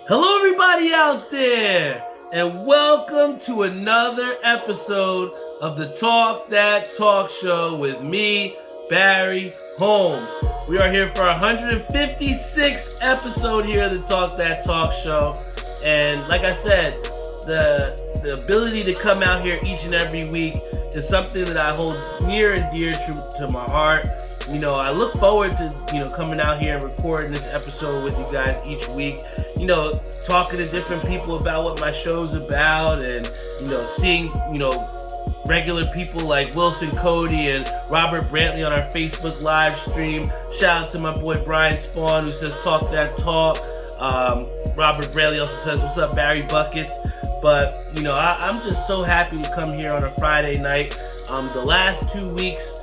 Hello, everybody out there, and welcome to another episode of the Talk That Talk Show with me, Barry Holmes. We are here for our 156th episode here of the Talk That Talk Show, and like I said, the ability to come out here each and every week is something that I hold near and dear to my heart. I look forward to, coming out here and recording this episode with you guys each week. Talking to different people about what my show's about and, seeing, regular people like Wilson Cody and Robert Brantley on our Facebook live stream. Shout out to my boy Brian Spawn who says talk that talk. Robert Brantley also says what's up Barry Buckets. But, I'm just so happy to come here on a Friday night. The last 2 weeks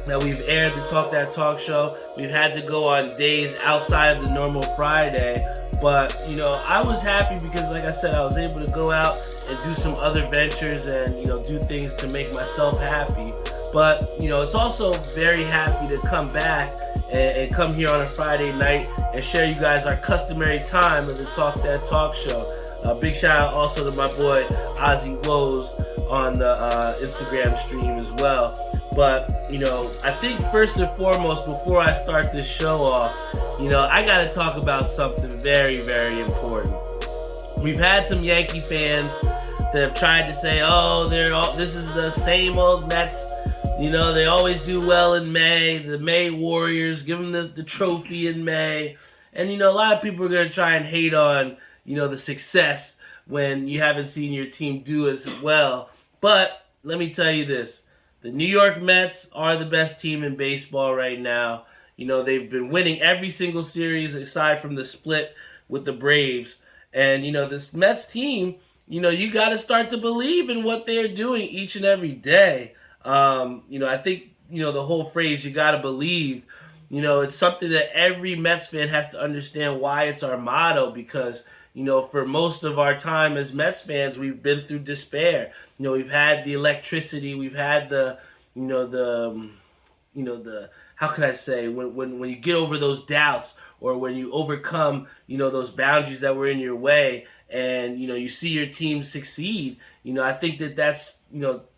that we've aired the Talk That Talk Show, we've had to go on days outside of the normal Friday. But, I was happy because, like I said, I was able to go out and do some other ventures and, do things to make myself happy. But, it's also very happy to come back and come here on a Friday night and share you guys our customary time of the Talk That Talk Show. Big shout out also to my boy Ozzy Woes on the Instagram stream as well. But, I think first and foremost, before I start this show off, I got to talk about something very, very important. We've had some Yankee fans that have tried to say, this is the same old Mets. They always do well in May. The May Warriors, give them the trophy in May. And, a lot of people are going to try and hate on, the success when you haven't seen your team do as well. But let me tell you this. The New York Mets are the best team in baseball right now. They've been winning every single series aside from the split with the Braves. And, this Mets team, you got to start to believe in what they're doing each and every day. I think, the whole phrase, you got to believe, it's something that every Mets fan has to understand why it's our motto because, for most of our time as Mets fans, we've been through despair. We've had the electricity, we've had the how can I say, when you get over those doubts or when you overcome, those boundaries that were in your way and, you see your team succeed, I think that's,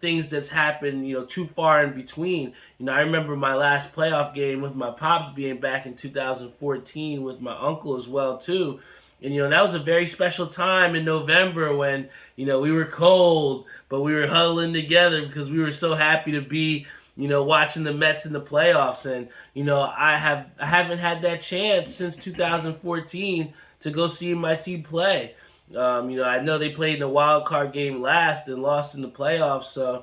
things that's happened, too far in between. I remember my last playoff game with my pops being back in 2014 with my uncle as well, too. And, that was a very special time in November when, we were cold, but we were huddling together because we were so happy to be, watching the Mets in the playoffs. And, I haven't had that chance since 2014 to go see my team play. I know they played in a wild card game last and lost in the playoffs. So,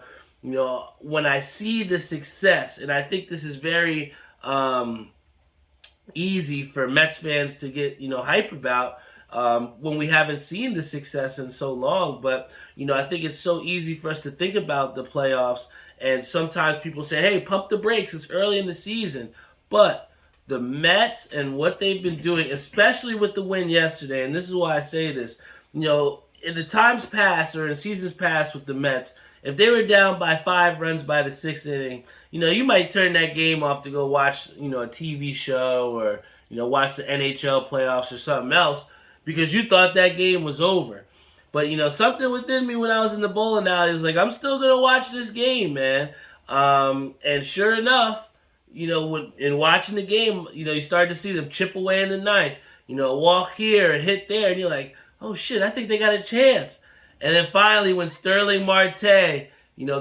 when I see the success, and I think this is very easy for Mets fans to get, hype about, when we haven't seen the success in so long. But, I think it's so easy for us to think about the playoffs. And sometimes people say, hey, pump the brakes. It's early in the season. But the Mets and what they've been doing, especially with the win yesterday, and this is why I say this, in the times past or in seasons past with the Mets, if they were down by 5 runs by the 6th inning, you might turn that game off to go watch, a TV show or, watch the NHL playoffs or something else because you thought that game was over. But, something within me when I was in the bowling alley was like, I'm still going to watch this game, man. And sure enough, in watching the game, you start to see them chip away in the ninth, walk here, hit there, and you're like, oh, shit, I think they got a chance. And then finally, when Sterling Marte,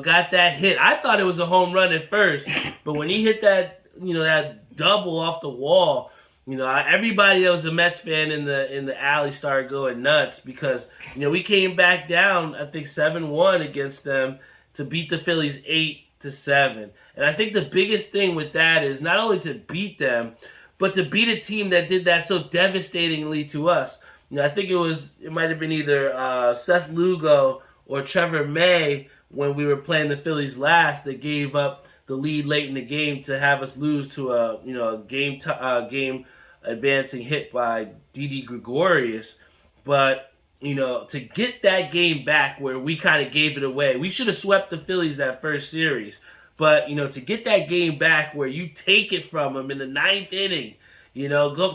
got that hit, I thought it was a home run at first. But when he hit that, that double off the wall, everybody that was a Mets fan in the alley started going nuts because, we came back down, I think 7-1 against them to beat the Phillies 8-7. And I think the biggest thing with that is not only to beat them, but to beat a team that did that so devastatingly to us. I think it might have been either Seth Lugo or Trevor May when we were playing the Phillies last that gave up the lead late in the game to have us lose to a game advancing hit by Didi Gregorius. But, to get that game back where we kind of gave it away, we should have swept the Phillies that first series. But, to get that game back where you take it from them in the 9th inning,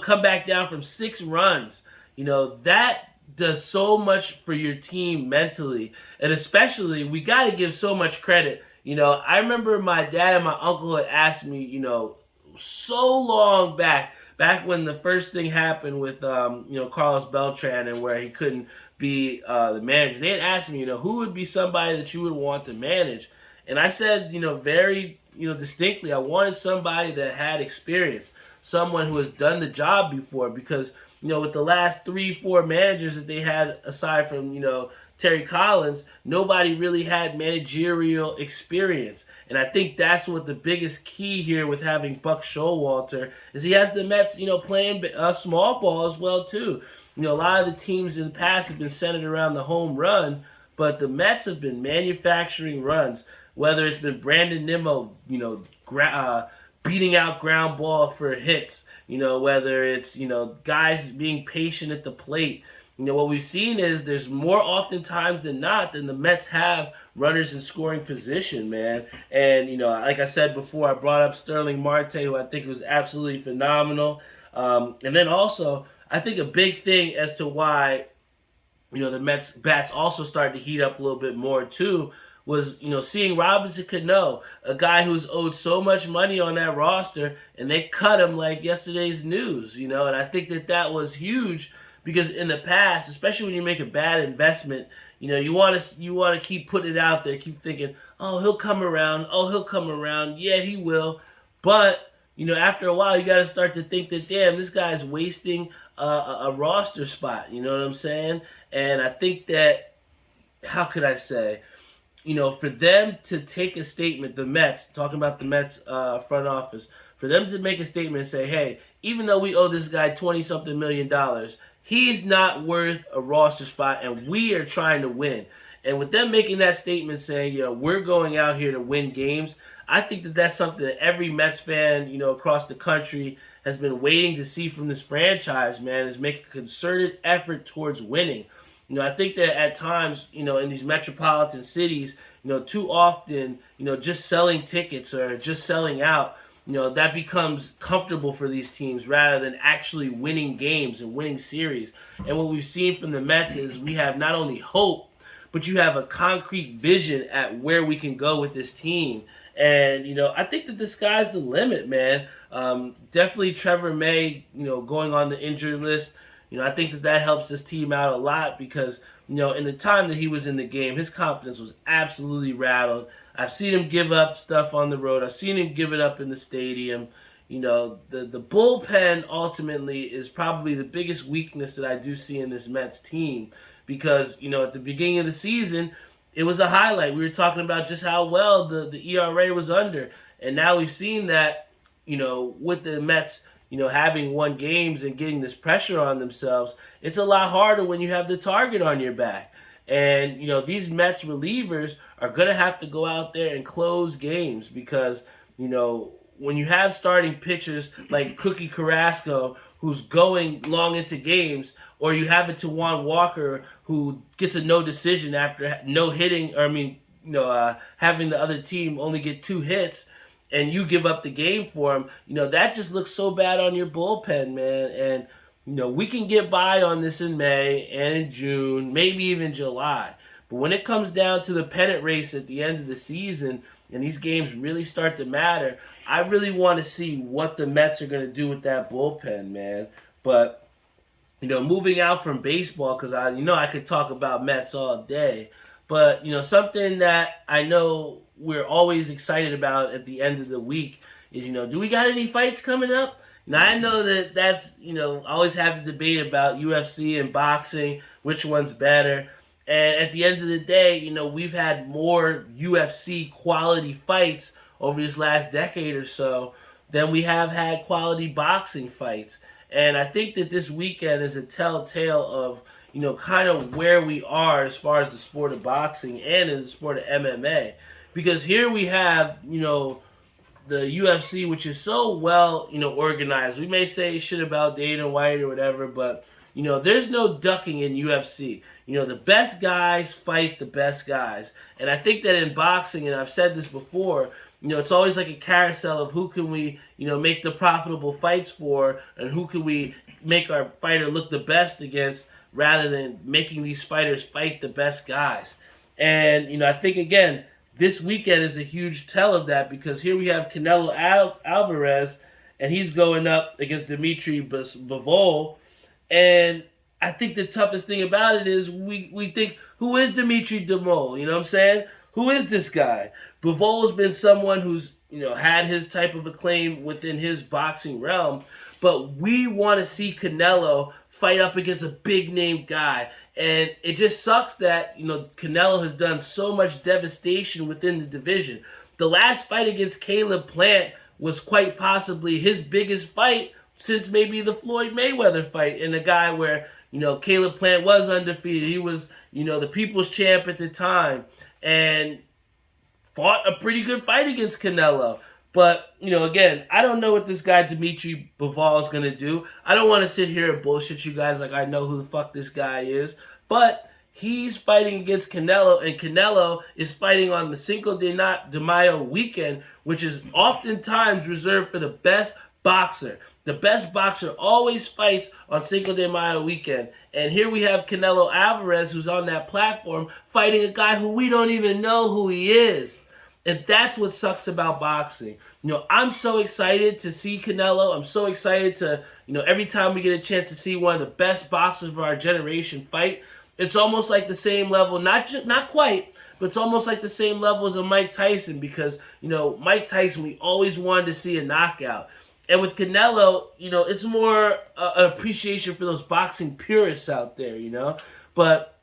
come back down from 6 runs, that does so much for your team mentally. And especially, we got to give so much credit. I remember my dad and my uncle had asked me, so long back when the first thing happened with, Carlos Beltran, and where he couldn't be the manager. They had asked me, who would be somebody that you would want to manage? And I said, very, distinctly, I wanted somebody that had experience, someone who has done the job before, because, with the last 3-4 managers that they had, aside from, Terry Collins, nobody really had managerial experience. And I think that's what the biggest key here with having Buck Showalter is. He has the Mets, playing small ball as well, too. A lot of the teams in the past have been centered around the home run, but the Mets have been manufacturing runs, whether it's been Brandon Nimmo, beating out ground ball for hits, whether it's, guys being patient at the plate. What we've seen is there's more oftentimes than not than the Mets have runners in scoring position, man. And, like I said before, I brought up Sterling Marte, who I think was absolutely phenomenal. And then also, I think a big thing as to why, the Mets bats also started to heat up a little bit more too, was, seeing Robinson Cano, a guy who's owed so much money on that roster, and they cut him like yesterday's news, and I think that was huge, because in the past, especially when you make a bad investment, you want to keep putting it out there, keep thinking, oh, he'll come around, yeah, he will, but, after a while, you got to start to think that, damn, this guy's wasting a roster spot, you know what I'm saying? And I think that, how could I say, for them to take a statement, the Mets, talking about the Mets front office, for them to make a statement and say, hey, even though we owe this guy $20-something million, he's not worth a roster spot, and we are trying to win. And with them making that statement saying, we're going out here to win games, I think that's something that every Mets fan, across the country has been waiting to see from this franchise, man, is make a concerted effort towards winning. I think that at times, in these metropolitan cities, too often, just selling tickets or just selling out, that becomes comfortable for these teams rather than actually winning games and winning series. And what we've seen from the Mets is we have not only hope, but you have a concrete vision at where we can go with this team. And, I think that the sky's the limit, man. Definitely Trevor May, going on the injury list. I think that helps this team out a lot because, in the time that he was in the game, his confidence was absolutely rattled. I've seen him give up stuff on the road. I've seen him give it up in the stadium. The bullpen ultimately is probably the biggest weakness that I do see in this Mets team because, at the beginning of the season, it was a highlight. We were talking about just how well the ERA was under. And now we've seen that, with the Mets, having won games and getting this pressure on themselves, it's a lot harder when you have the target on your back. And, these Mets relievers are going to have to go out there and close games because, when you have starting pitchers like Cookie Carrasco, who's going long into games, or you have a Tawan Walker who gets a no decision after no hitting, or having the other team only get 2 hits, and you give up the game for him, that just looks so bad on your bullpen, man. And, we can get by on this in May and in June, maybe even July. But when it comes down to the pennant race at the end of the season and these games really start to matter, I really want to see what the Mets are going to do with that bullpen, man. But, moving out from baseball, because I could talk about Mets all day. But, something that I know we're always excited about at the end of the week is, do we got any fights coming up? Now, I know that's, I always have the debate about UFC and boxing, which one's better. And at the end of the day, we've had more UFC quality fights over this last decade or so than we have had quality boxing fights. And I think that this weekend is a telltale of, kind of where we are as far as the sport of boxing and in the sport of MMA. Because here we have, the UFC, which is so well, organized. We may say shit about Dana White or whatever, but, there's no ducking in UFC. The best guys fight the best guys. And I think that in boxing, and I've said this before, it's always like a carousel of who can we, make the profitable fights for, and who can we make our fighter look the best against, rather than making these fighters fight the best guys. And, I think, again, this weekend is a huge tell of that, because here we have Canelo Alvarez, and he's going up against Dimitri Bivol. And I think the toughest thing about it is we think, who is Dimitri Bivol? You know what I'm saying? Who is this guy? Bivol's been someone who's, had his type of acclaim within his boxing realm, but we want to see Canelo fight up against a big-name guy. And it just sucks that, Canelo has done so much devastation within the division. The last fight against Caleb Plant was quite possibly his biggest fight since maybe the Floyd Mayweather fight, and a guy where, Caleb Plant was undefeated. He was, the people's champ at the time, and fought a pretty good fight against Canelo. But, again, I don't know what this guy Dimitri Bivol is going to do. I don't want to sit here and bullshit you guys like I know who the fuck this guy is. But he's fighting against Canelo, and Canelo is fighting on the Cinco de Mayo weekend, which is oftentimes reserved for the best boxer. The best boxer always fights on Cinco de Mayo weekend. And here we have Canelo Alvarez, who's on that platform, fighting a guy who we don't even know who he is. And that's what sucks about boxing. I'm so excited to see Canelo. I'm so excited to, every time we get a chance to see one of the best boxers of our generation fight, it's almost like the same level, not quite, but it's almost like the same level as a Mike Tyson, because, Mike Tyson, we always wanted to see a knockout. And with Canelo, it's more an appreciation for those boxing purists out there, But,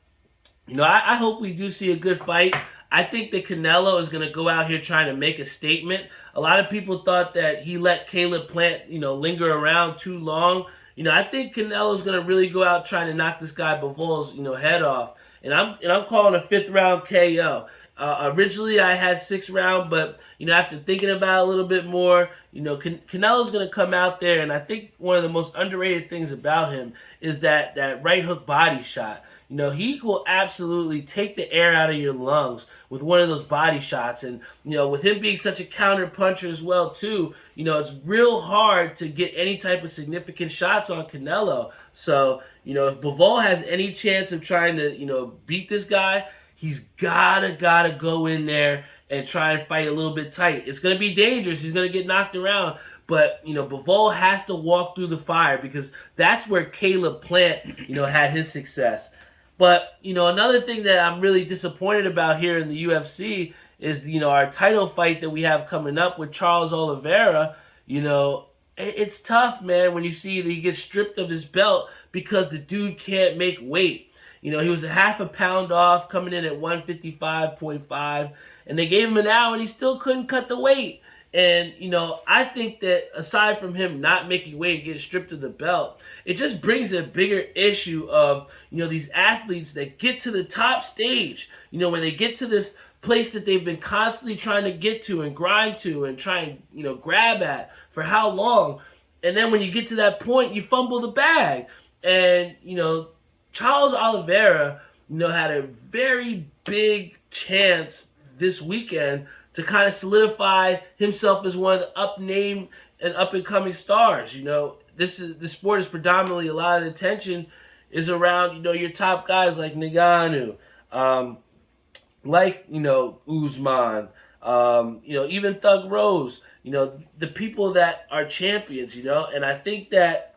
I hope we do see a good fight. I think that Canelo is going to go out here trying to make a statement. A lot of people thought that he let Caleb Plant, linger around too long. I think Canelo is going to really go out trying to knock this guy Bivol's, head off. And I'm calling a 5th round KO. Originally I had 6th round, but after thinking about it a little bit more, Canelo's going to come out there, and I think one of the most underrated things about him is that right hook body shot. He will absolutely take the air out of your lungs with one of those body shots. And, with him being such a counter puncher as well, too, it's real hard to get any type of significant shots on Canelo. So, if Bivol has any chance of trying to, beat this guy, he's gotta go in there and try and fight a little bit tight. It's going to be dangerous. He's going to get knocked around. But, Bivol has to walk through the fire, because that's where Caleb Plant, had his success. But, another thing that I'm really disappointed about here in the UFC is, our title fight that we have coming up with Charles Olivera. It's tough, man, when you see that he gets stripped of his belt because the dude can't make weight. He was a half a pound off, coming in at 155.5, and they gave him an hour and he still couldn't cut the weight. And, I think that aside from him not making weight and getting stripped of the belt, it just brings a bigger issue of, these athletes that get to the top stage, when they get to this place that they've been constantly trying to get to and grind to and try and, grab at for how long. And then when you get to that point, you fumble the bag. And, Charles Olivera, had a very big chance this weekend to kind of solidify himself as one of the up-name and up-and-coming stars. This sport is predominantly, a lot of the attention is around, your top guys like Ngannou, like, Usman, even Thug Rose, the people that are champions, and I think that,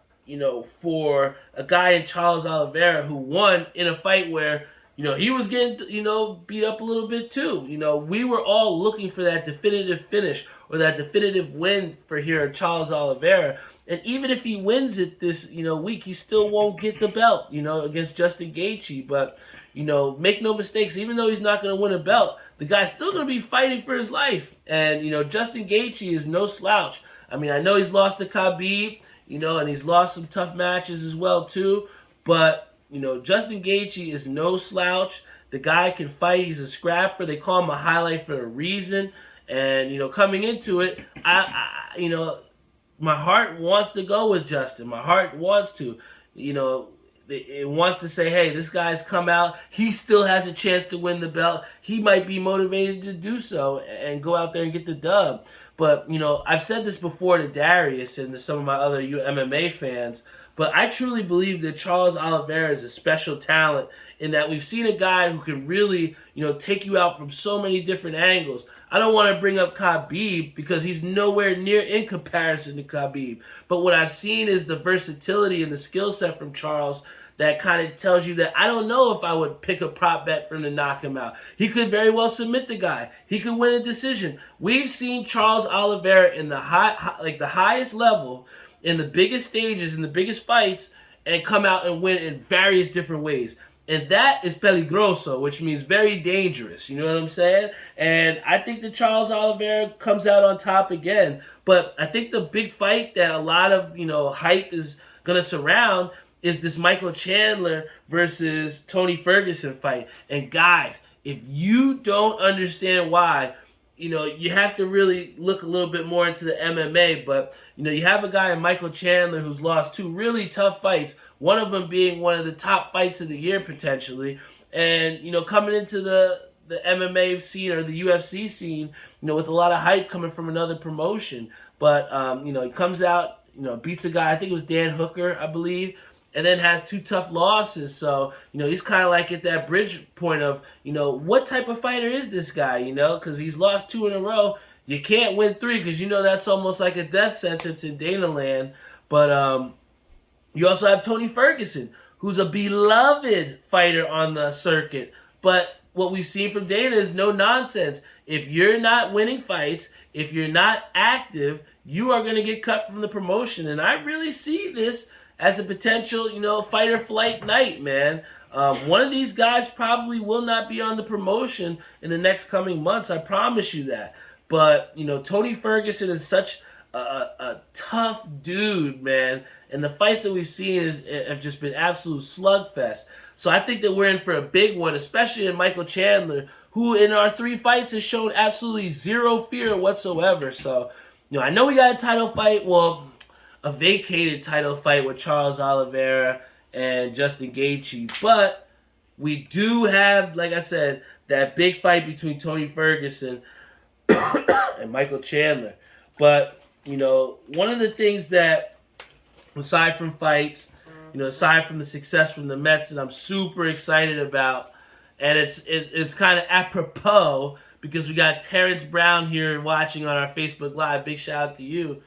for a guy in Charles Oliveira who won in a fight where, he was getting, beat up a little bit too. We were all looking for that definitive finish or that definitive win for here Charles Oliveira. And even if he wins it this, week, he still won't get the belt, against Justin Gaethje. But, make no mistakes, even though he's not going to win a belt, the guy's still going to be fighting for his life. And, Justin Gaethje is no slouch. I mean, I know he's lost to Khabib, and he's lost some tough matches as well too. But, Justin Gaethje is no slouch. The guy can fight. He's a scrapper. They call him a highlight for a reason. And, coming into it, my heart wants to go with Justin. My heart wants to, it wants to say, hey, this guy's come out. He still has a chance to win the belt. He might be motivated to do so and go out there and get the dub. But, I've said this before to Darius and to some of my other MMA fans, But I truly believe that Charles Oliveira is a special talent in that we've seen a guy who can really, take you out from so many different angles. I don't want to bring up Khabib because he's nowhere near in comparison to Khabib. But what I've seen is the versatility and the skill set from Charles that kind of tells you that I don't know if I would pick a prop bet for him to knock him out. He could very well submit the guy. He could win a decision. We've seen Charles Oliveira in the the highest level, in the biggest stages, in the biggest fights, and come out and win in various different ways. And that is peligroso, which means very dangerous. You know what I'm saying? And I think that Charles Oliveira comes out on top again. But I think the big fight that a lot of, hype is going to surround is this Michael Chandler versus Tony Ferguson fight. And guys, if you don't understand why, you have to really look a little bit more into the MMA. But, you have a guy in Michael Chandler who's lost two really tough fights, one of them being one of the top fights of the year potentially. And, coming into the MMA scene or the UFC scene, with a lot of hype coming from another promotion. But, he comes out, beats a guy, I think it was Dan Hooker, I believe, and then has two tough losses. So, he's kind of like at that bridge point of, what type of fighter is this guy, because he's lost two in a row. You can't win three because, that's almost like a death sentence in Dana land. But you also have Tony Ferguson, who's a beloved fighter on the circuit. But what we've seen from Dana is no nonsense. If you're not winning fights, if you're not active, you are going to get cut from the promotion. And I really see this as a potential, fight or flight night, man. One of these guys probably will not be on the promotion in the next coming months. I promise you that. But, Tony Ferguson is such a tough dude, man. And the fights that we've seen have just been absolute slugfest. So I think that we're in for a big one, especially in Michael Chandler, who in our three fights has shown absolutely zero fear whatsoever. So, I know we got a title fight. Well, a vacated title fight with Charles Oliveira and Justin Gaethje. But we do have, like I said, that big fight between Tony Ferguson and Michael Chandler. But, one of the things that, aside from fights, aside from the success from the Mets that I'm super excited about, and it's kind of apropos because we got Terrence Brown here watching on our Facebook Live. Big shout out to you.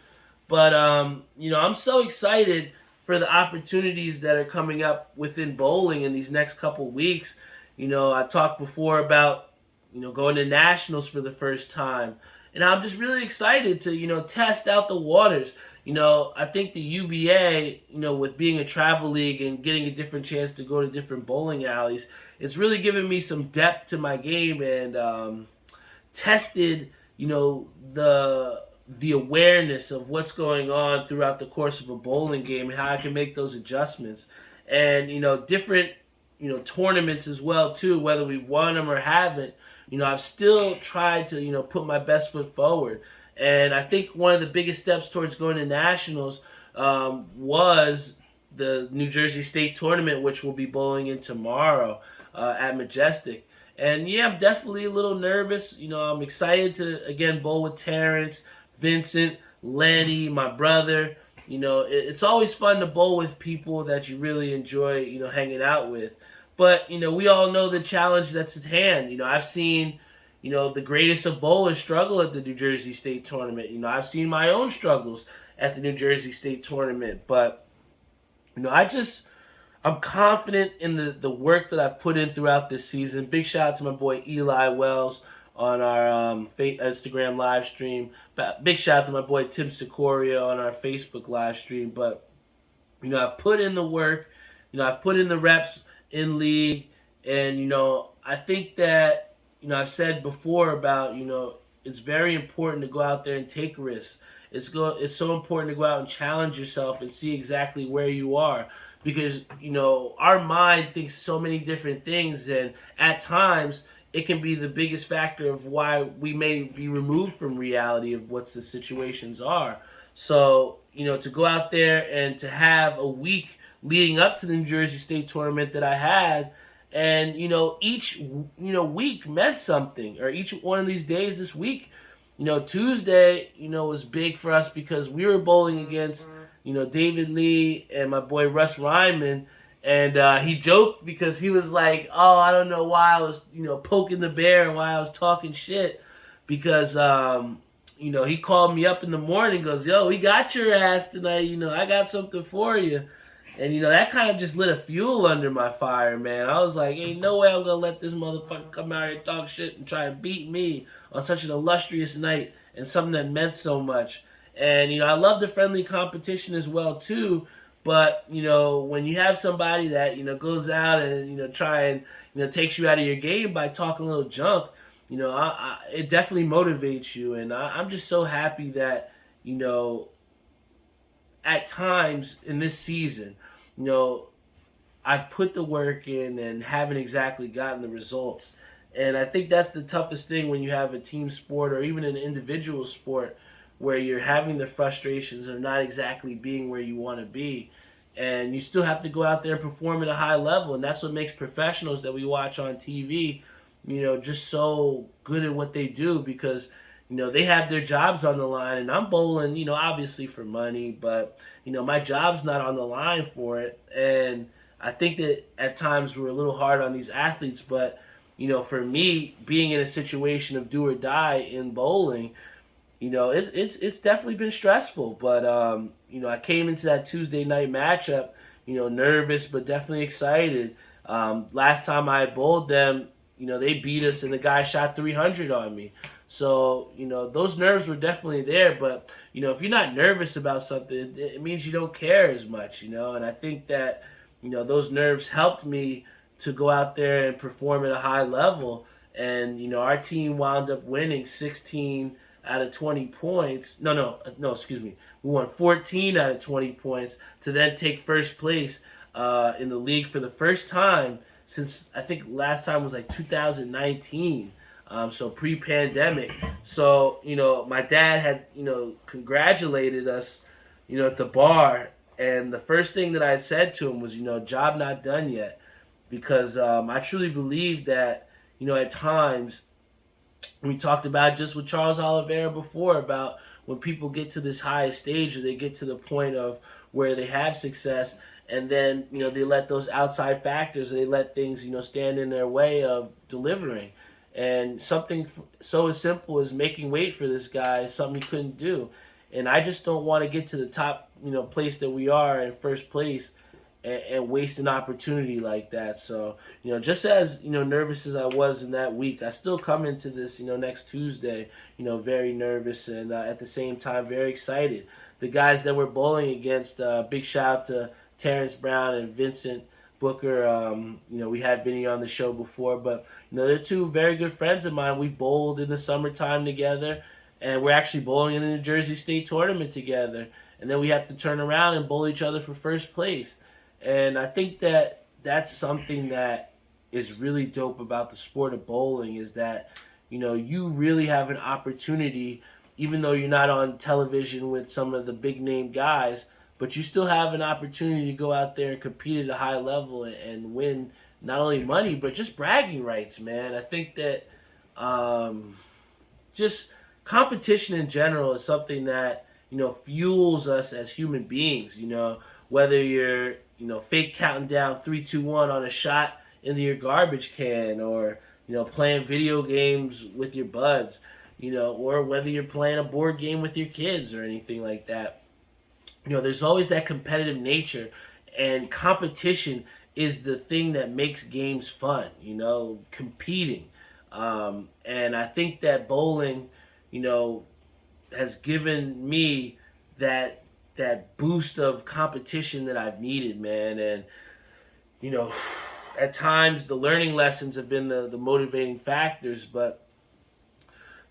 But, I'm so excited for the opportunities that are coming up within bowling in these next couple weeks. I talked before about, going to nationals for the first time. And I'm just really excited to, test out the waters. I think the UBA, with being a travel league and getting a different chance to go to different bowling alleys, it's really given me some depth to my game and tested, the awareness of what's going on throughout the course of a bowling game and how I can make those adjustments. And, different, tournaments as well, too, whether we've won them or haven't, I've still tried to, put my best foot forward. And I think one of the biggest steps towards going to nationals was the New Jersey State Tournament, which we'll be bowling in tomorrow at Majestic. And, yeah, I'm definitely a little nervous. I'm excited to, again, bowl with Terrence, Vincent, Lenny, my brother. It's always fun to bowl with people that you really enjoy, hanging out with. But, we all know the challenge that's at hand. I've seen, the greatest of bowlers struggle at the New Jersey State Tournament. I've seen my own struggles at the New Jersey State Tournament. But, I'm confident in the work that I've put in throughout this season. Big shout out to my boy Eli Wells on our Instagram live stream. Big shout out to my boy Tim Sicoria on our Facebook live stream. But, I've put in the work. I've put in the reps in league. And, I think that, I've said before about, it's very important to go out there and take risks. It's so important to go out and challenge yourself and see exactly where you are. Because, our mind thinks so many different things. And at times, it can be the biggest factor of why we may be removed from reality of what the situations are. So, to go out there and to have a week leading up to the New Jersey State Tournament that I had, and, each, week meant something, or each one of these days this week, Tuesday, was big for us because we were bowling against, David Lee and my boy Russ Ryman. And he joked because he was like, "Oh, I don't know why I was, poking the bear and why I was talking shit." Because, he called me up in the morning, goes, "Yo, we got your ass tonight. I got something for you." And, that kind of just lit a fuel under my fire, man. I was like, ain't no way I'm going to let this motherfucker come out here and talk shit and try and beat me on such an illustrious night and something that meant so much. And, I love the friendly competition as well, too. But, when you have somebody that, goes out and, try and, takes you out of your game by talking a little junk, it definitely motivates you. And I'm just so happy that, at times in this season, I've put the work in and haven't exactly gotten the results. And I think that's the toughest thing when you have a team sport or even an individual sport where you're having the frustrations of not exactly being where you want to be. And you still have to go out there and perform at a high level. And that's what makes professionals that we watch on TV, just so good at what they do because, they have their jobs on the line. And I'm bowling, obviously for money, but, my job's not on the line for it. And I think that at times we're a little hard on these athletes, but, for me, being in a situation of do or die in bowling, it's definitely been stressful. But, I came into that Tuesday night matchup, nervous, but definitely excited. Last time I bowled them, they beat us and the guy shot 300 on me. So, those nerves were definitely there. But, if you're not nervous about something, it means you don't care as much, And I think that, those nerves helped me to go out there and perform at a high level. And, our team wound up winning 16 out of 20 points. No, excuse me. We won 14 out of 20 points to then take first place in the league for the first time since I think last time was like 2019. So pre-pandemic. So, my dad had, congratulated us, at the bar. And the first thing that I said to him was, job not done yet. Because I truly believe that, at times, we talked about just with Charles Olivera before about when people get to this highest stage or they get to the point of where they have success and then, they let those outside factors, they let things, stand in their way of delivering. And something so as simple as making weight for this guy is something he couldn't do. And I just don't want to get to the top, place that we are in first place and waste an opportunity like that. So, just as, nervous as I was in that week, I still come into this, next Tuesday, very nervous and at the same time very excited. The guys that we're bowling against, big shout out to Terrence Brown and Vincent Booker. We had Vinny on the show before, but, they're two very good friends of mine. We've bowled in the summertime together, and we're actually bowling in the New Jersey State Tournament together. And then we have to turn around and bowl each other for first place. And I think that that's something that is really dope about the sport of bowling is that, you really have an opportunity, even though you're not on television with some of the big name guys, but you still have an opportunity to go out there and compete at a high level and win not only money, but just bragging rights, man. I think that just competition in general is something that, fuels us as human beings, whether you're, fake counting down 3, 2, 1 on a shot into your garbage can or, playing video games with your buds, or whether you're playing a board game with your kids or anything like that. There's always that competitive nature, and competition is the thing that makes games fun, competing. And I think that bowling, has given me that boost of competition that I've needed, man. And, at times the learning lessons have been the motivating factors, but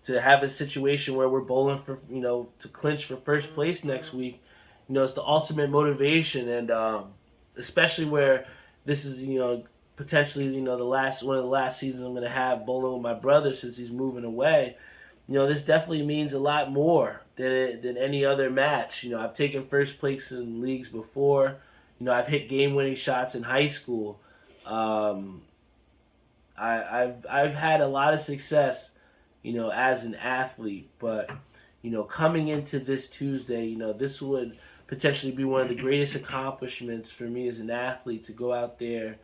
to have a situation where we're bowling for, to clinch for first place next week, it's the ultimate motivation. And especially where this is, potentially, one of the last seasons I'm going to have bowling with my brother since he's moving away. This definitely means a lot more than any other match. I've taken first place in leagues before. I've hit game-winning shots in high school. I've had a lot of success, as an athlete. But, coming into this Tuesday, this would potentially be one of the greatest accomplishments for me as an athlete to go out there,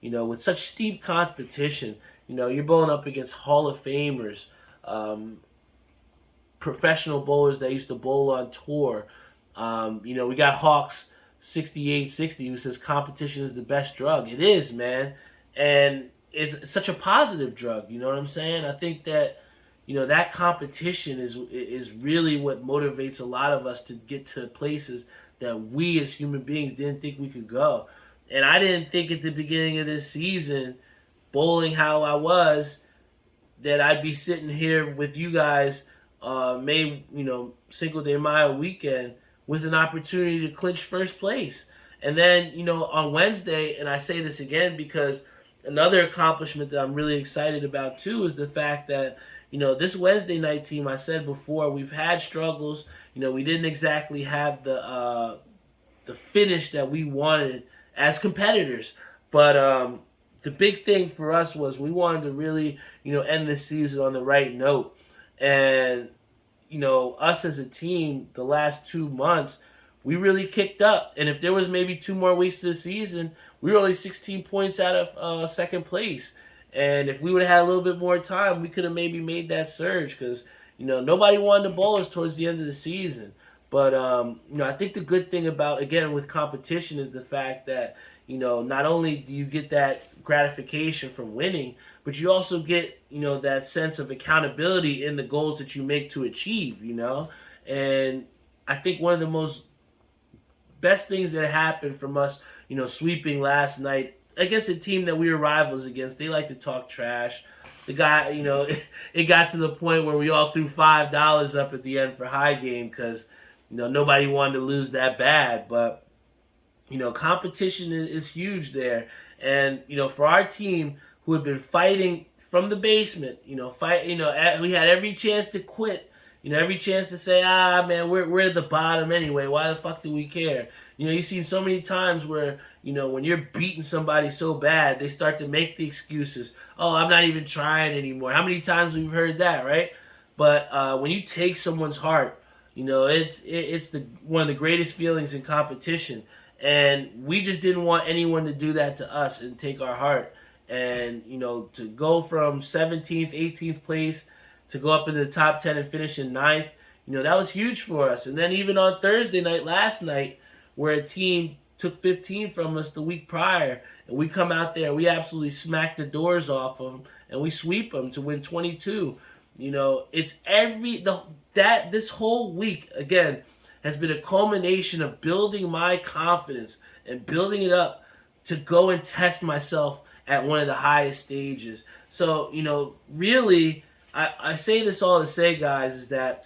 with such steep competition. You're bowling up against Hall of Famers, professional bowlers that used to bowl on tour. We got Hawks 6860 who says competition is the best drug. It is, man. And it's such a positive drug, you know what I'm saying? I think that, that competition is really what motivates a lot of us to get to places that we as human beings didn't think we could go. And I didn't think at the beginning of this season, bowling how I was, that I'd be sitting here with you guys Cinco de Mayo weekend with an opportunity to clinch first place. And then, on Wednesday, and I say this again because another accomplishment that I'm really excited about too is the fact that, this Wednesday night team, I said before, we've had struggles. We didn't exactly have the finish that we wanted as competitors. But the big thing for us was we wanted to really, end this season on the right note. And, us as a team, the last 2 months, we really kicked up. And if there was maybe 2 more weeks to the season, we were only 16 points out of second place. And if we would have had a little bit more time, we could have maybe made that surge because, nobody wanted to bowl us towards the end of the season. But, I think the good thing about, again, with competition is the fact that, not only do you get that gratification from winning, but you also get, that sense of accountability in the goals that you make to achieve, And I think one of the most best things that happened from us, sweeping last night against a team that we were rivals against, they like to talk trash. The guy, it got to the point where we all threw $5 up at the end for high game because, nobody wanted to lose that bad. But, competition is huge there. And, for our team who had been fighting from the basement, we had every chance to quit, every chance to say, man, we're at the bottom anyway. Why the fuck do we care? You've seen so many times where, when you're beating somebody so bad, they start to make the excuses. Oh, I'm not even trying anymore. How many times we've heard that, right? But when you take someone's heart, it's one of the greatest feelings in competition. And we just didn't want anyone to do that to us and take our heart. And, to go from 17th, 18th place to go up into the top 10 and finish in 9th, that was huge for us. And then even on Thursday night, last night, where a team took 15 from us the week prior, and we come out there, we absolutely smack the doors off of them, and we sweep them to win 22. It's this whole week, again, has been a culmination of building my confidence and building it up to go and test myself at one of the highest stages. So, really, I say this all to say, guys, is that,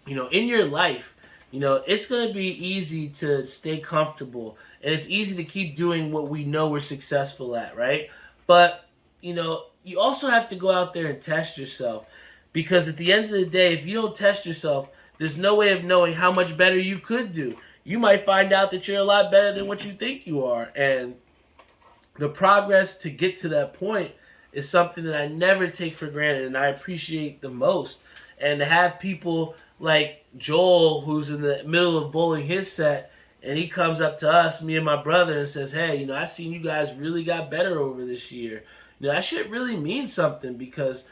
in your life, it's going to be easy to stay comfortable, and it's easy to keep doing what we know we're successful at, right? But, you also have to go out there and test yourself, because at the end of the day, if you don't test yourself, there's no way of knowing how much better you could do. You might find out that you're a lot better than what you think you are, and the progress to get to that point is something that I never take for granted and I appreciate the most. And to have people like Joel, who's in the middle of bowling his set, and he comes up to us, me and my brother, and says, hey, I seen you guys really got better over this year. That shit really means something because,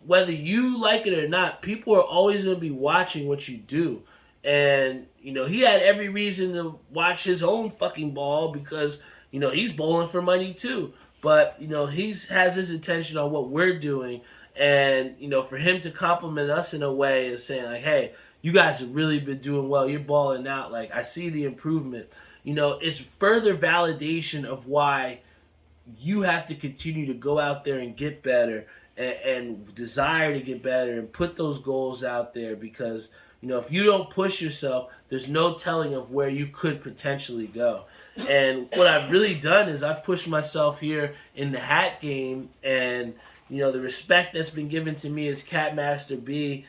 whether you like it or not, people are always going to be watching what you do. And, he had every reason to watch his own fucking ball because, he's bowling for money too. But, he has his attention on what we're doing. And, for him to compliment us in a way is saying, like, hey, you guys have really been doing well. You're balling out. Like, I see the improvement. It's further validation of why you have to continue to go out there and get better and desire to get better and put those goals out there because, if you don't push yourself, there's no telling of where you could potentially go. And what I've really done is I've pushed myself here in the hat game and, the respect that's been given to me as Catmaster B,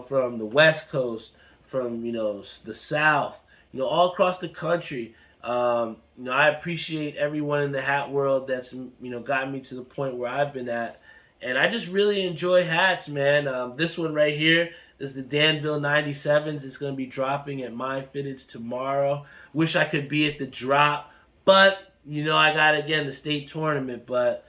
from the West Coast, from, the South, all across the country. I appreciate everyone in the hat world that's, gotten me to the point where I've been at. And I just really enjoy hats, man. This one right here, is the Danville 97s. It's going to be dropping at My Fitteds tomorrow. Wish I could be at the drop, but, I got, again, the state tournament, but,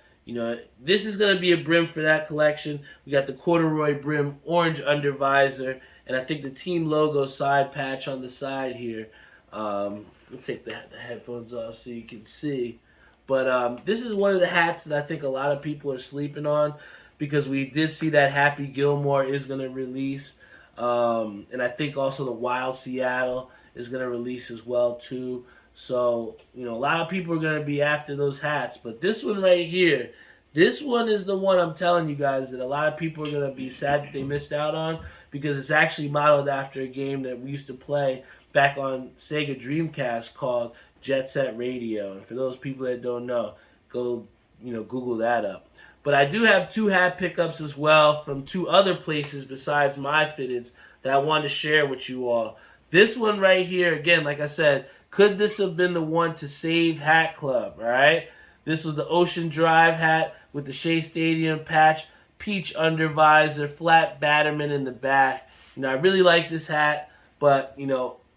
this is going to be a brim for that collection. We got the corduroy brim, orange undervisor, and I think the team logo side patch on the side here. We'll take the headphones off so you can see. But this is one of the hats that I think a lot of people are sleeping on, because we did see that Happy Gilmore is going to release. And I think also the Wild Seattle is going to release as well, too. So, a lot of people are going to be after those hats. But this one right here, this one is the one I'm telling you guys that a lot of people are going to be sad that they missed out on, because it's actually modeled after a game that we used to play back on Sega Dreamcast called Jet Set Radio. And for those people that don't know, go, Google that up. But I do have 2 hat pickups as well from 2 other places besides My Fitteds that I wanted to share with you all. This one right here, again, like I said, could this have been the one to save Hat Club, all right? This was the Ocean Drive hat with the Shea Stadium patch, peach undervisor, flat batterman in the back. I really like this hat, but,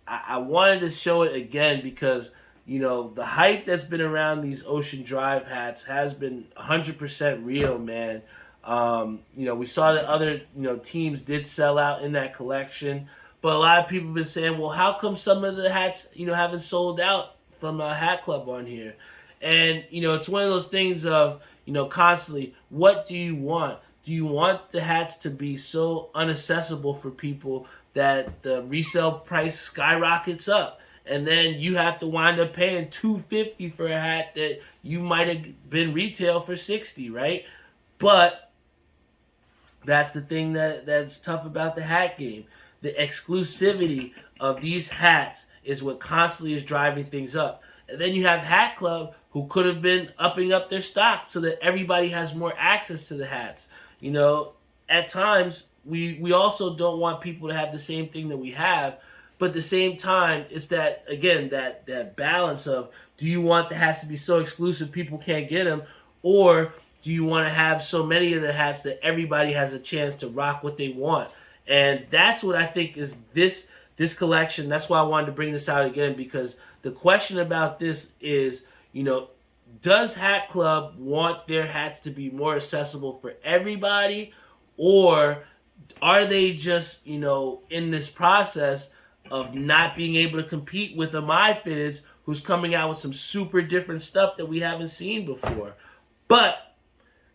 I wanted to show it again because, the hype that's been around these Ocean Drive hats has been 100% real, man. We saw that other, teams did sell out in that collection. But a lot of people have been saying, well, how come some of the hats, haven't sold out from a Hat Club on here? And, it's one of those things of, constantly, what do you want? Do you want the hats to be so inaccessible for people that the resale price skyrockets up? And then you have to wind up paying $250 for a hat that you might have been retail for $60, right? But that's the thing that's tough about the hat game. The exclusivity of these hats is what constantly is driving things up. And then you have Hat Club, who could have been upping up their stock so that everybody has more access to the hats. At times, we also don't want people to have the same thing that we have. But at the same time, it's that, again, that balance of, do you want the hats to be so exclusive people can't get them? Or do you want to have so many of the hats that everybody has a chance to rock what they want? And that's what I think is this collection. That's why I wanted to bring this out again, because the question about this is, does Hat Club want their hats to be more accessible for everybody? Or are they just, in this process of not being able to compete with a My Fitteds who's coming out with some super different stuff that we haven't seen before? But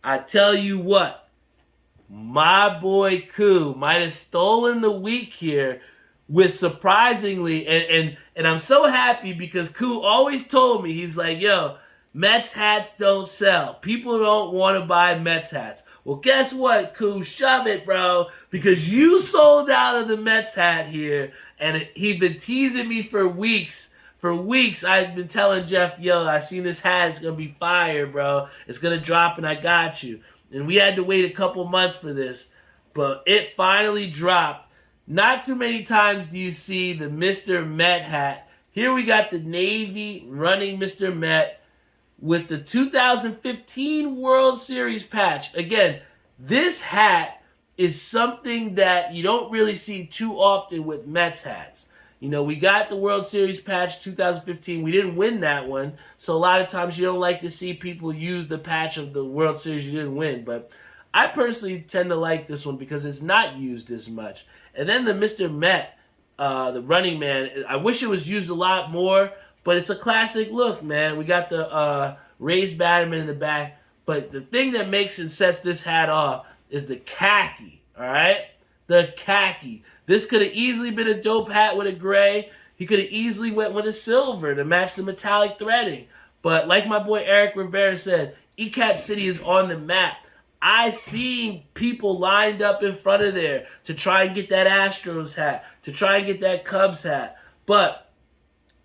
I tell you what, my boy Koo might have stolen the week here with, surprisingly, and I'm so happy because Koo always told me, he's like, yo, Mets hats don't sell. People don't want to buy Mets hats. Well, guess what, Koo? Shove it, bro, because you sold out of the Mets hat here, and he'd been teasing me for weeks. For weeks, I've been telling Jeff, yo, I seen this hat. It's going to be fire, bro. It's going to drop, and I got you. And we had to wait a couple months for this, but it finally dropped. Not too many times do you see the Mr. Met hat. Here we got the Navy running Mr. Met with the 2015 World Series patch. Again, this hat is something that you don't really see too often with Mets hats. We got the World Series patch 2015. We didn't win that one. So a lot of times you don't like to see people use the patch of the World Series you didn't win. But I personally tend to like this one because it's not used as much. And then the Mr. Met, the running man, I wish it was used a lot more. But it's a classic look, man. We got the raised batterman in the back. But the thing that makes and sets this hat off is the khaki, all right? The khaki. This could have easily been a dope hat with a gray. He could have easily went with a silver to match the metallic threading. But like my boy Eric Rivera said, ECAP City is on the map. I seen people lined up in front of there to try and get that Astros hat, to try and get that Cubs hat. But,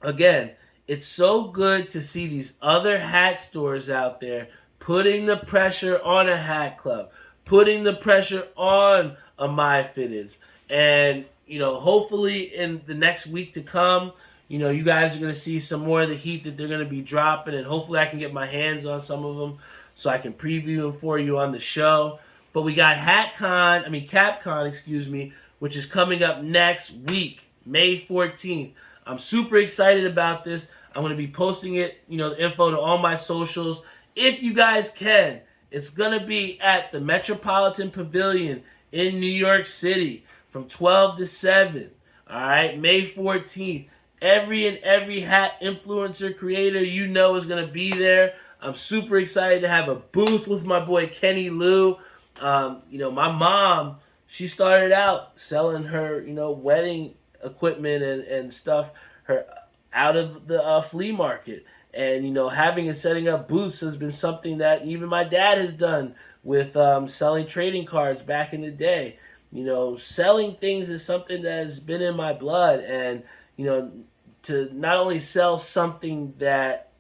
again, it's so good to see these other hat stores out there putting the pressure on a Hat Club, putting the pressure on a My Fitteds. And, hopefully in the next week to come, you guys are going to see some more of the heat that they're going to be dropping. And hopefully I can get my hands on some of them so I can preview them for you on the show. But we got CapCon, which is coming up next week, May 14th. I'm super excited about this. I'm going to be posting it, the info to all my socials. If you guys can, it's going to be at the Metropolitan Pavilion in New York City from 12 to 7. All right, May 14th. Every hat influencer creator is going to be there. I'm super excited to have a booth with my boy Kenny Lou. My mom, she started out selling her, wedding equipment and stuff out of the flea market. And, having and setting up booths has been something that even my dad has done with selling trading cards back in the day. Selling things is something that has been in my blood. And, to not only sell something that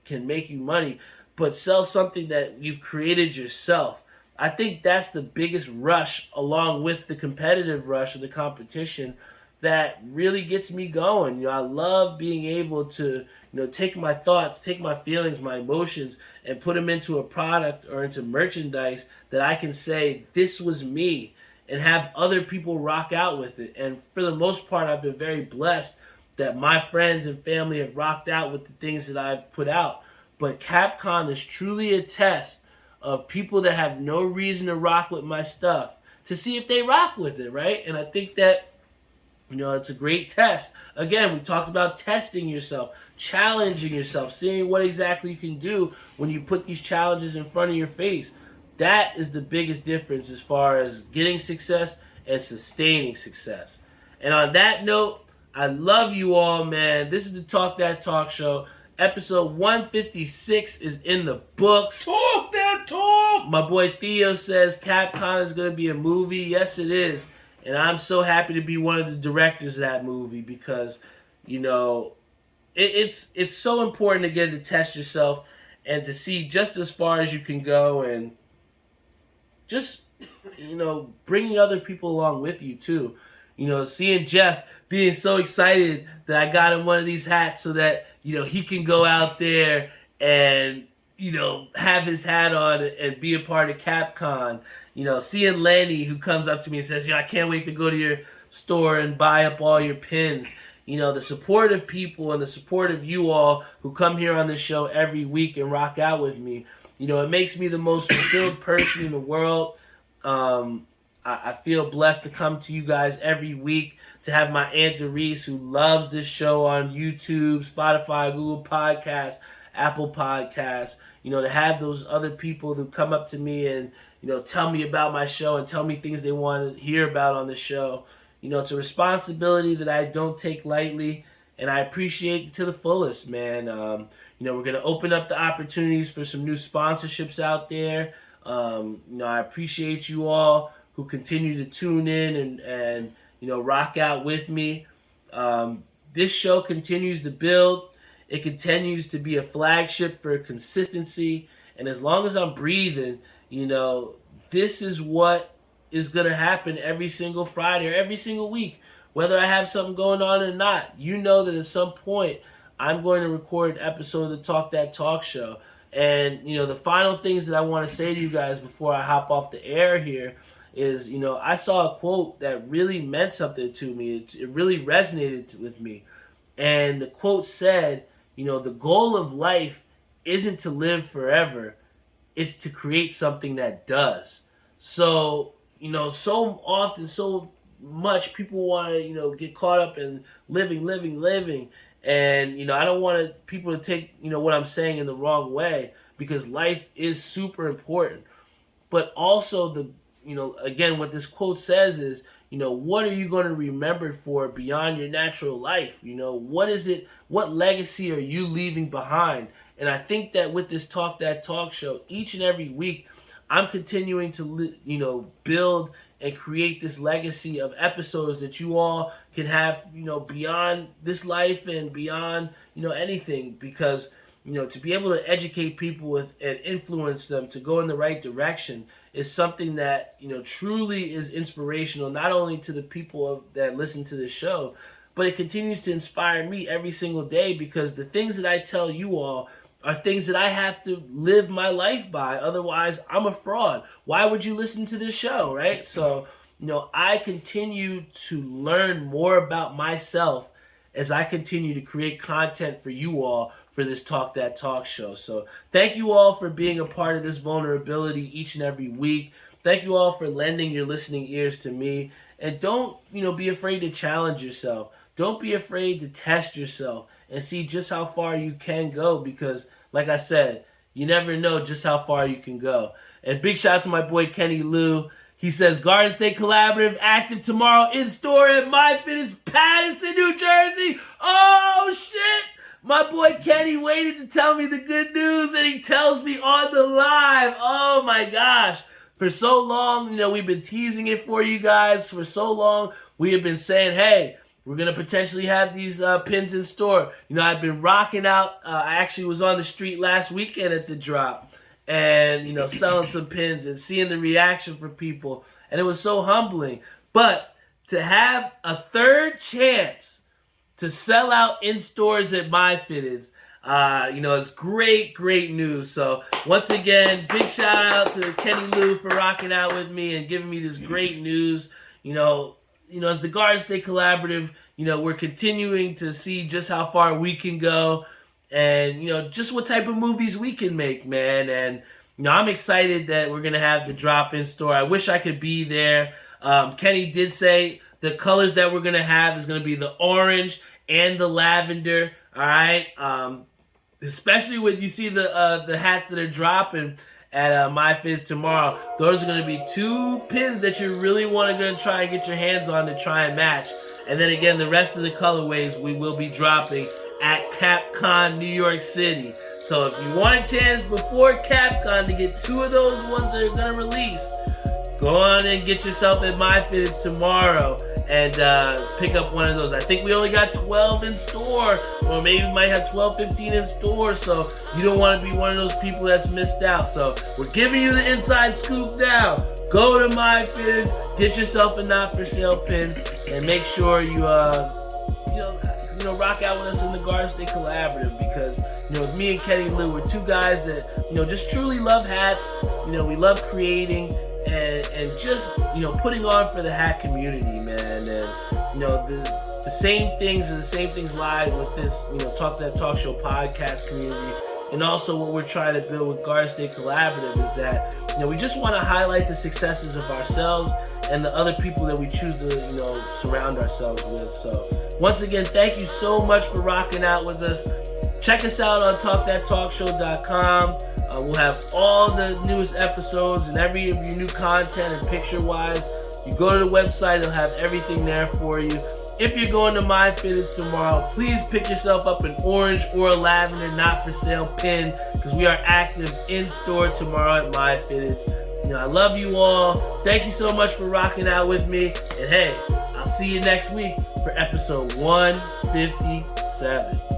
can make you money, but sell something that you've created yourself. I think that's the biggest rush, along with the competitive rush of the competition, that really gets me going. I love being able to, take my thoughts, take my feelings, my emotions, and put them into a product or into merchandise that I can say, this was me, and have other people rock out with it. And for the most part, I've been very blessed that my friends and family have rocked out with the things that I've put out. But Capcom is truly a test of people that have no reason to rock with my stuff to see if they rock with it, right? And I think that, it's a great test. Again, we talked about testing yourself, challenging yourself, seeing what exactly you can do when you put these challenges in front of your face. That is the biggest difference as far as getting success and sustaining success. And on that note, I love you all, man. This is the Talk That Talk Show. Episode 156 is in the books. Talk that talk! My boy Theo says Capcom is going to be a movie. Yes, it is. And I'm so happy to be one of the directors of that movie because, it's so important to get to test yourself and to see just as far as you can go and just, bringing other people along with you too. Seeing Jeff being so excited that I got him one of these hats so that, he can go out there and, have his hat on and be a part of Capcom. Seeing Lenny who comes up to me and says, I can't wait to go to your store and buy up all your pins. The support of people and the support of you all who come here on this show every week and rock out with me. It makes me the most fulfilled person in the world. I feel blessed to come to you guys every week, to have my Aunt Doris, who loves this show on YouTube, Spotify, Google Podcasts, Apple Podcasts, to have those other people who come up to me and, tell me about my show and tell me things they want to hear about on the show. It's a responsibility that I don't take lightly, and I appreciate it to the fullest, man. We're going to open up the opportunities for some new sponsorships out there. I appreciate you all who continue to tune in and rock out with me. This show continues to build. It continues to be a flagship for consistency. And as long as I'm breathing, this is what is going to happen every single Friday or every single week. Whether I have something going on or not, that at some point I'm going to record an episode of the Talk That Talk Show. And, the final things that I want to say to you guys before I hop off the air here is, I saw a quote that really meant something to me. It really resonated with me. And the quote said, the goal of life isn't to live forever. It's to create something that does. So, so often, so much people want to, get caught up in living. And, I don't want people to take, what I'm saying in the wrong way, because life is super important. But also again, what this quote says is, what are you going to remember for beyond your natural life? What is it? What legacy are you leaving behind? And I think that with this Talk That Talk Show, each and every week, I'm continuing to, build and create this legacy of episodes that you all can have, beyond this life and beyond, anything. Because, to be able to educate people and influence them to go in the right direction is something that, truly is inspirational, not only to the people that listen to this show, but it continues to inspire me every single day, because the things that I tell you all are things that I have to live my life by. Otherwise, I'm a fraud. Why would you listen to this show, right? So, I continue to learn more about myself as I continue to create content for you all for this Talk That Talk show. So thank you all for being a part of this vulnerability each and every week. Thank you all for lending your listening ears to me. And don't, be afraid to challenge yourself. Don't be afraid to test yourself and see just how far you can go, because, like I said, you never know just how far you can go. And big shout out to my boy Kenny Lou. He says, Garden State Collaborative active tomorrow in store at My Fitness Patterson, New Jersey. Oh, shit. My boy Kenny waited to tell me the good news, and he tells me on the live. Oh, my gosh. For so long, we've been teasing it for you guys. For so long, we have been saying, hey, we're going to potentially have these pins in store. I've been rocking out. I actually was on the street last weekend at the drop and, selling some pins and seeing the reaction from people. And it was so humbling. But to have a third chance to sell out in stores at My Fitness, it's great news. So once again, big shout out to Kenny Lou for rocking out with me and giving me this great news. As the Garden State Collaborative, we're continuing to see just how far we can go and, just what type of movies we can make, man. And, I'm excited that we're going to have the drop in store. I wish I could be there. Kenny did say the colors that we're going to have is going to be the orange and the lavender. All right. Especially when you see the hats that are dropping at My Fitness tomorrow. Those are going to be two pins that you really want to try and get your hands on to try and match. And then again, the rest of the colorways we will be dropping at CapCon New York City. So if you want a chance before CapCon to get two of those ones that are going to release, go on and get yourself at My Fitness tomorrow and pick up one of those. I think we only got 12 in store, or maybe we might have 12, 15 in store, so you don't want to be one of those people that's missed out. So we're giving you the inside scoop now. Go to My Fitness, get yourself a not for sale pin, and make sure you rock out with us in the Garden State Collaborative, because with me and Kenny Lou, we're two guys that just truly love hats. We love creating and just putting on for the hat community, man. And the same things lie with this Talk That Talk Show podcast community. And also what we're trying to build with Garden State Collaborative is that, we just want to highlight the successes of ourselves and the other people that we choose to, surround ourselves with. So once again, thank you so much for rocking out with us. Check us out on TalkThatTalkShow.com. We'll have all the newest episodes and every of your new content and picture-wise. You go to the website, it'll have everything there for you. If you're going to My Fitness tomorrow, please pick yourself up an orange or a lavender not for sale pin, because we are active in store tomorrow at My Fitness. I love you all. Thank you so much for rocking out with me. And hey, I'll see you next week for episode 157.